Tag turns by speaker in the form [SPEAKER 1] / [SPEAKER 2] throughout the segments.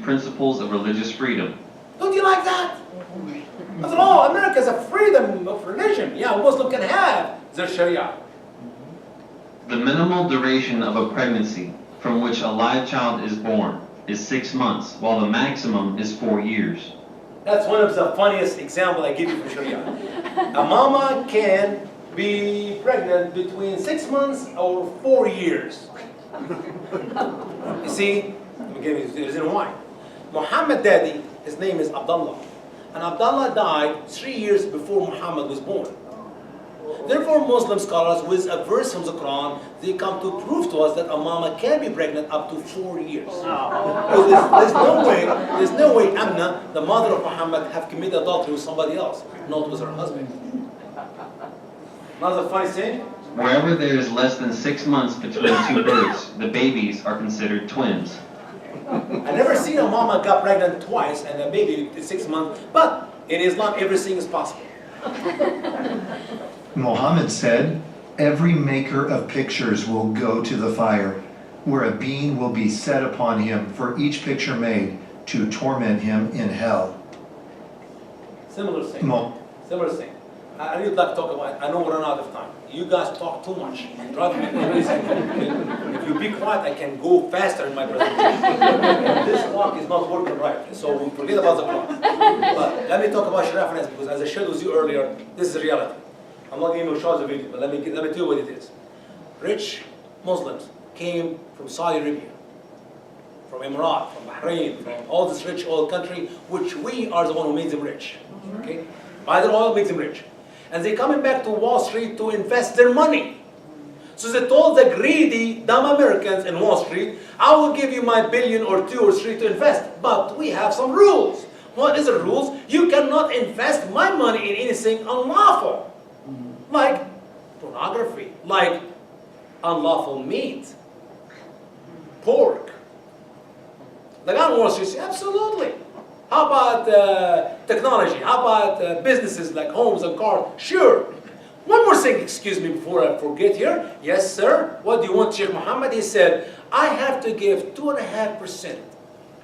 [SPEAKER 1] principles of religious freedom.
[SPEAKER 2] Don't you like that? After all, America is a freedom of religion. Yeah, a Muslim can have their Sharia.
[SPEAKER 1] The minimal duration of a pregnancy from which a live child is born is 6 months, while the maximum is 4 years.
[SPEAKER 2] That's one of the funniest examples I give you from Sharia. A mama can be pregnant between 6 months or 4 years. You see, let me give you the reason why. Muhammad daddy, his name is Abdullah. And Abdullah died 3 years before Muhammad was born. Therefore, Muslim scholars, with a verse from the Quran, they come to prove to us that a mama can be pregnant up to 4 years. There's no way Amna, the mother of Muhammad, have committed adultery with somebody else, not with her husband. Another funny thing?
[SPEAKER 1] Wherever there is less than 6 months between two births, the babies are considered twins.
[SPEAKER 2] I never seen a mama got pregnant twice and a baby is 6 months, but in Islam everything is possible.
[SPEAKER 3] Muhammad said, "Every maker of pictures will go to the fire, where a beam will be set upon him for each picture made to torment him in hell."
[SPEAKER 2] Similar thing. Similar thing. I really like to talk about it. I know we're running out of time. You guys talk too much. Drive me crazy. If you be quiet, I can go faster in my presentation. This clock is not working right, so we forget about the clock. But let me talk about Sharia finance, because as I shared with you earlier, this is reality. I'm not going to show the video, but let me tell you what it is. Rich Muslims came from Saudi Arabia, from Emirat, from Bahrain, from all this rich oil country, which we are the one who made them rich. Okay? Buy their oil, makes them rich. And they're coming back to Wall Street to invest their money. So they told the greedy, dumb Americans in Wall Street, I will give you my billion or 2 or 3 to invest, but we have some rules. What is the rules? You cannot invest my money in anything unlawful. Like pornography, like unlawful meat, pork. Like on Wall Street, absolutely. How about technology? How about businesses like homes and cars? Sure. One more thing, excuse me, before I forget here. Yes, sir. What do you want, Sheikh Muhammad? He said, I have to give 2.5%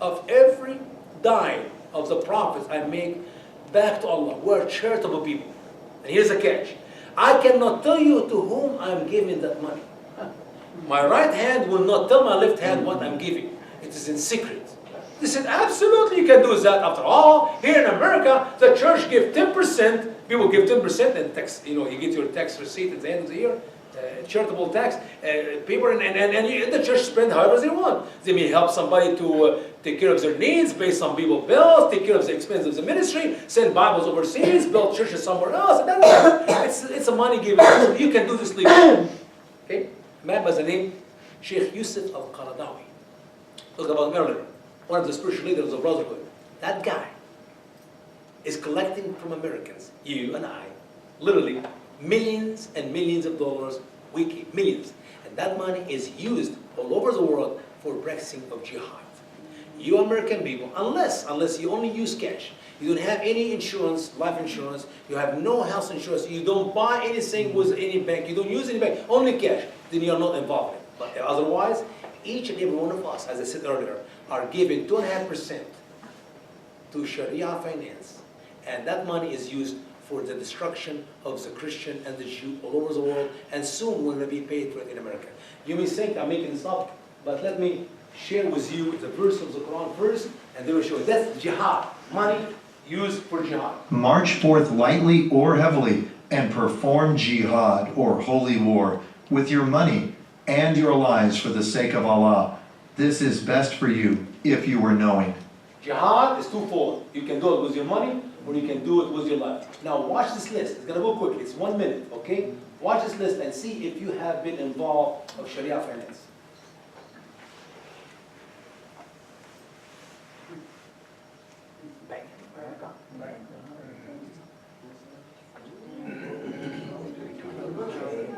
[SPEAKER 2] of every dime of the profits I make back to Allah. We're charitable people. And here's the catch. I cannot tell you to whom I'm giving that money. My right hand will not tell my left hand what I'm giving. It is in secret. They said, absolutely, you can do that. After all, here in America, the church gives 10%. People give 10% and tax. You know, you get your tax receipt at the end of the year, charitable tax paper, and the church spend however they want. They may help somebody to take care of their needs, pay some people bills, take care of the expense of the ministry, send Bibles overseas, build churches somewhere else. And that's it's a money giving. You can do this legally. Okay, a man by the name Sheikh Yusuf al-Qaradawi. Talk about him earlier. One of the spiritual leaders of Brotherhood. That guy is collecting from Americans, you and I, literally millions and millions of dollars weekly, millions. And that money is used all over the world for practicing of jihad. You American people, unless you only use cash, you don't have any insurance, life insurance, you have no health insurance, you don't buy anything with any bank, you don't use any bank, only cash, then you are not involved in it. But otherwise, each and every one of us, as I said earlier, are given 2.5% to Sharia finance. And that money is used for the destruction of the Christian and the Jew all over the world, and soon will be paid for it in America. You may think I'm making this up, but let me share with you the verse of the Quran first, and then we'll show you. That's jihad, money used for jihad.
[SPEAKER 3] March forth lightly or heavily, and perform jihad, or holy war, with your money and your lives for the sake of Allah. This is best for you, if you were knowing.
[SPEAKER 2] Jihad is twofold. You can do it with your money, or you can do it with your life. Now watch this list. It's going to go quickly. It's 1 minute, okay? Watch this list and see if you have been involved of Sharia finance.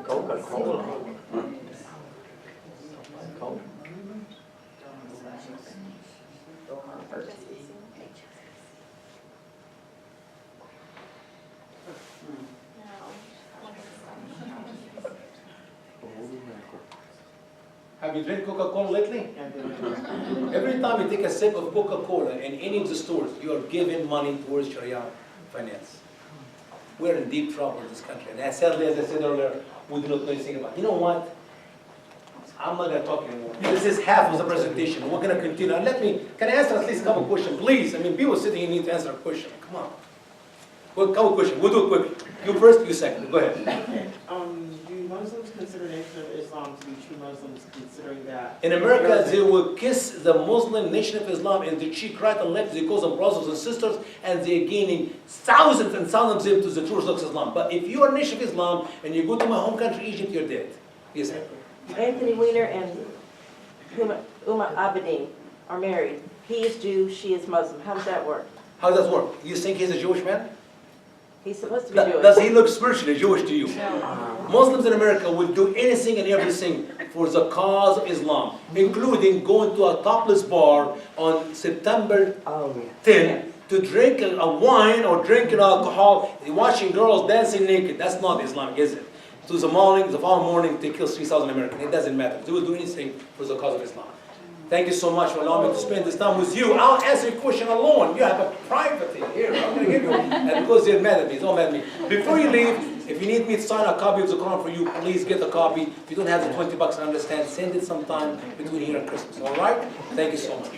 [SPEAKER 4] Coca-Cola.
[SPEAKER 2] Have you drank Coca-Cola lately? Every time you take a sip of Coca-Cola in any of the stores, you are giving money towards Sharia finance. We're in deep trouble in this country. And sadly, as I said earlier, we do not know anything about it. You know what? I'm not going to talk anymore. This is half of the presentation. We're going to continue. And can I answer at least a couple questions, please? I mean, people sitting here need to answer a question. Come on. Well, a couple questions. We'll do it quickly. You first, you second. Go ahead.
[SPEAKER 4] Okay. Do Muslims consider Nation of Islam to be true Muslims, considering that?
[SPEAKER 2] In America, they will kiss the Muslim Nation of Islam in the cheek right and left. They call them brothers and sisters, and they're gaining thousands and thousands of them to the true Orthodox Islam. But if you are Nation of Islam and you go to my home country, Egypt, you're dead. Yes, sir.
[SPEAKER 5] Anthony Weiner and Uma Abedin are married. He is Jew, she is Muslim. How does that work?
[SPEAKER 2] How does that work? You think he's a Jewish man?
[SPEAKER 5] He's supposed to be Jewish.
[SPEAKER 2] Does he look spiritually Jewish to you? Muslims in America will do anything and everything for the cause of Islam, including going to a topless bar on September 10 to drink a wine or drinking alcohol, watching girls dancing naked. That's not Islamic, is it? To the following morning, they kill 3,000 Americans. It doesn't matter. They will do anything for the cause of Islam. Thank you so much for allowing me to spend this time with you. I'll answer your question alone. You have a private thing here. I'm going to give you and because they're mad at me. Don't mad at me. Before you leave, if you need me to sign a copy of the Quran for you, please get a copy. If you don't have the $20, I understand. Send it sometime between here and Christmas. All right? Thank you so much.